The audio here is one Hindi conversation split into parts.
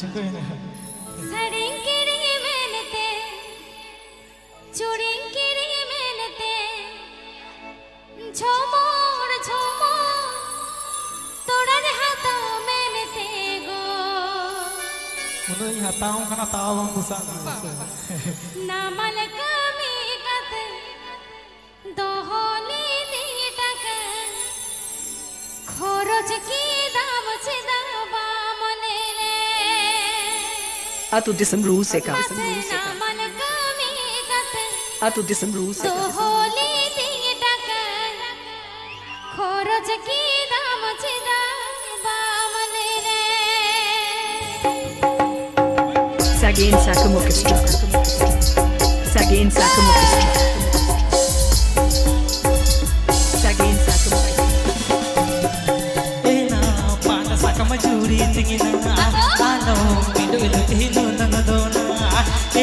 चुकोइना सड़िंकिरी मेनते चुड़िंकिरी मेनते झोमोर झोमोर तोड़र हाथा मेनते गो उन्हें हताओं खाना तावं बुसा नामल कमी कत दोहोली दीटक खरोच की दाम से दाबा मनेले Atu disemru seka. नामल कमी कत Atu disemru seka. दोहोली दीटक खरोच की दाम से दाबा मनेले Sagin Sakam Orchestra. Sagin Sakam Orchestra. Sagin Sakam Orchestra. Ena pana sakam juri tingina alo midulu hinu nangadona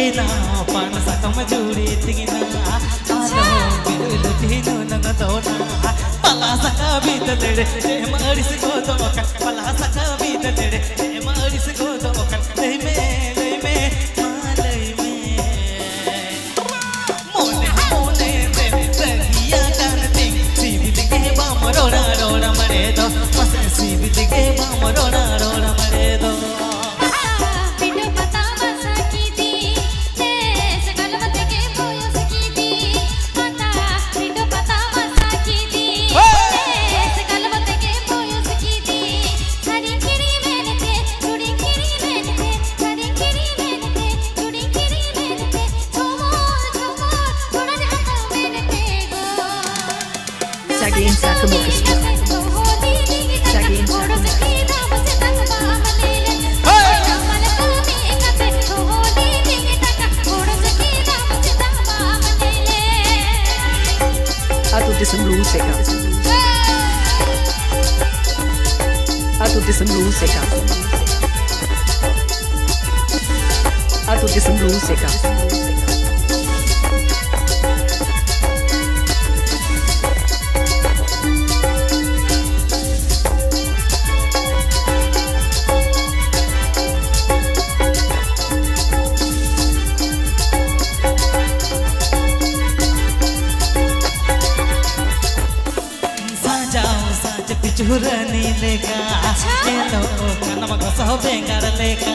Ena pana sakam juri tingina alo midulu hinu nangadona pala saka bitadede maris godoka pala saka bitadede maris godoka lei me malai me mone te tagiya kanti sibilige bamrora rora maredo mase sibilige bamrora rora maredo पिंडो पता बसा की दी देश गलबत के बोयो सकी दी पता पिंडो पता बसा की दी देश गलबत के बोयो सकी दी सड़िंकिरी मेनते चुड़िंकिरी मेनते सड़िंकिरी मेनते चुड़िंकिरी मेनते झोमोर झोमोर तोड़र हाथा मेनते गो Sagin Sakam Orchestra. Sagin Sakam Orchestra. Atu disemru seka. Atu disemru seka. Atu disemru seka. पिचुरनी लेका हेलो कनमा को सह बेंगार लेका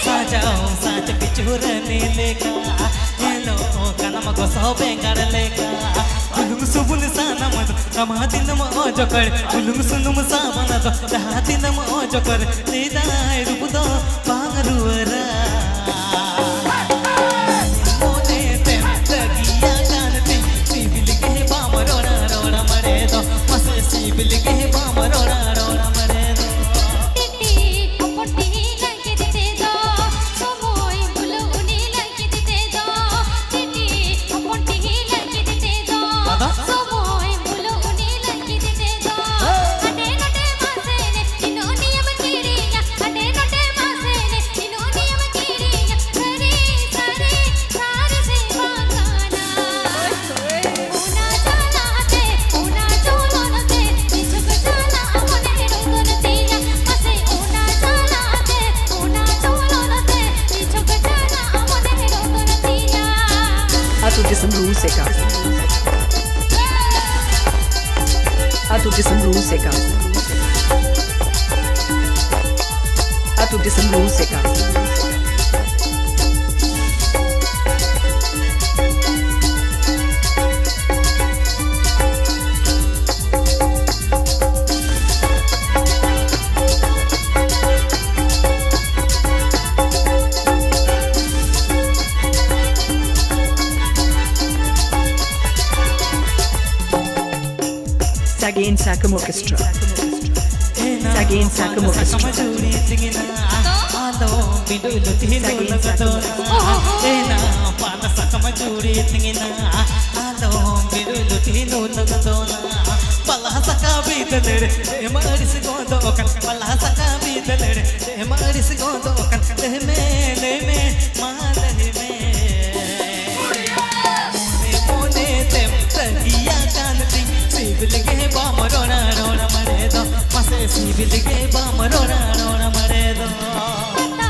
साजाओ साज पिचुरनी लेका हेलो कनमा को सह बेंगार लेका उलुम सुबुल साना मत रमादिन म ओजकर उलुम सुनुम सामन तो रादिन म ओजकर निदाय रूप दो बांगरुरा मोने ते तगिया कानती सिबिलगे बामरोरा रोरा मरे दो मसे सिबिलगे बामरोरा रोरा मरे दो टिटी पोटी लगे दे दो सोमोय बुलुनी लगे दे दो टिटी पोटी लगे दे दो सोमोय बुलुनी लगे दे दो अटे नटे मासे ने इनो नियम कीरिया अटे नटे मासे ने इनो नियम कीरिया करे सारे सारे से बागाना उना चलाते उना चोलनते निचक चला मने रोदनतिया मसे उना चलाते उना चोलनते निचक चला मने रोदनतिया Atu disemru seka. Atu disemru seka. Atu disemru seka. Sagin Sakam Orchestra. Sagin Sakam Orchestra. समझूरी तिंगिना आलो बिडुलु तिहिनु नगदोना एना पाना समझूरी तिंगिना आलो बिडुलु तिहिनु नगदोना पला सका बीतलेरे मारिस गोदो कन पला सका बीतलेरे मारिस गोदो कन ले में माले में मोने ते तगिया कानती सिबिलगे बामरोना रोना मरे दो मसे सिबिलगे बामरोना रोना मरे दो पता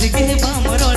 गे बाम रोड़ा